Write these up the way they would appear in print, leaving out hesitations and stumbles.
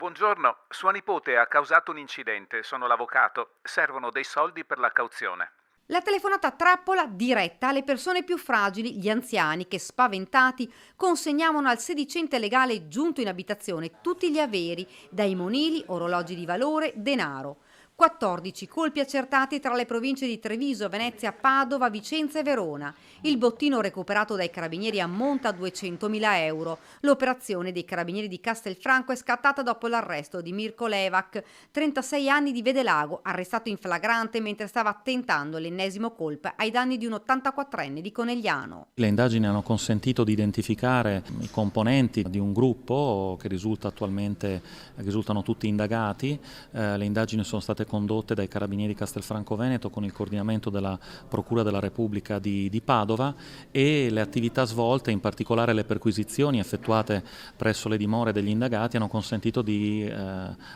Buongiorno, sua nipote ha causato un incidente, sono l'avvocato. Servono dei soldi per la cauzione. La telefonata trappola diretta alle persone più fragili, gli anziani che spaventati consegnavano al sedicente legale giunto in abitazione tutti gli averi, dai monili, orologi di valore, denaro. 14 colpi accertati tra le province di Treviso, Venezia, Padova, Vicenza e Verona. Il bottino recuperato dai carabinieri ammonta a 200.000 euro. L'operazione dei carabinieri di Castelfranco è scattata dopo l'arresto di Mirko Levac, 36 anni di Vedelago, arrestato in flagrante mentre stava tentando l'ennesimo colpo ai danni di un 84enne di Conegliano. Le indagini hanno consentito di identificare i componenti di un gruppo che risultano tutti indagati. Le indagini sono state condotte dai Carabinieri Castelfranco Veneto con il coordinamento della Procura della Repubblica di Padova, e le attività svolte, in particolare le perquisizioni effettuate presso le dimore degli indagati, hanno consentito di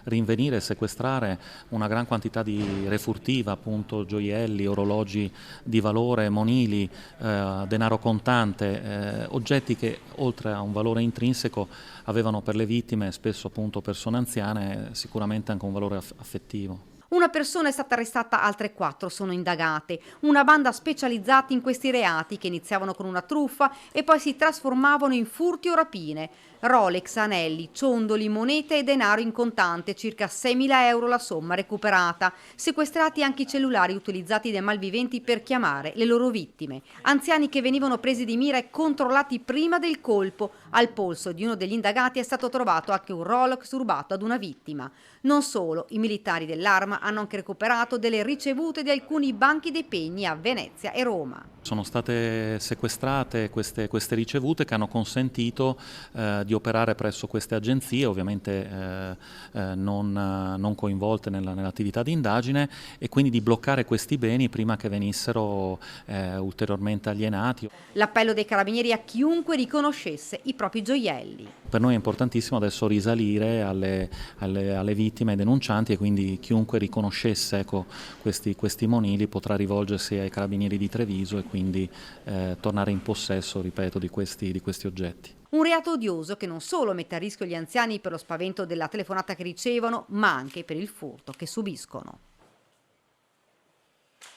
rinvenire e sequestrare una gran quantità di refurtiva, appunto gioielli, orologi di valore, monili, denaro contante, oggetti che oltre a un valore intrinseco avevano per le vittime, spesso appunto persone anziane, sicuramente anche un valore affettivo. Una persona è stata arrestata, altre 4 sono indagate. Una banda specializzata in questi reati che iniziavano con una truffa e poi si trasformavano in furti o rapine. Rolex, anelli, ciondoli, monete e denaro in contante, circa 6.000 euro la somma recuperata. Sequestrati anche i cellulari utilizzati dai malviventi per chiamare le loro vittime. Anziani che venivano presi di mira e controllati prima del colpo. Al polso di uno degli indagati è stato trovato anche un Rolex rubato ad una vittima. Non solo, i militari dell'Arma hanno anche recuperato delle ricevute di alcuni banchi dei pegni a Venezia e Roma. Sono state sequestrate queste ricevute che hanno consentito di operare presso queste agenzie, ovviamente non coinvolte nell'attività di indagine, e quindi di bloccare questi beni prima che venissero ulteriormente alienati. L'appello dei carabinieri a chiunque riconoscesse i propri gioielli. Per noi è importantissimo adesso risalire alle vittime e ai denuncianti, e quindi chiunque riconoscesse, ecco, questi monili potrà rivolgersi ai carabinieri di Treviso e quindi tornare in possesso, ripeto, di questi oggetti. Un reato odioso che non solo mette a rischio gli anziani per lo spavento della telefonata che ricevono, ma anche per il furto che subiscono.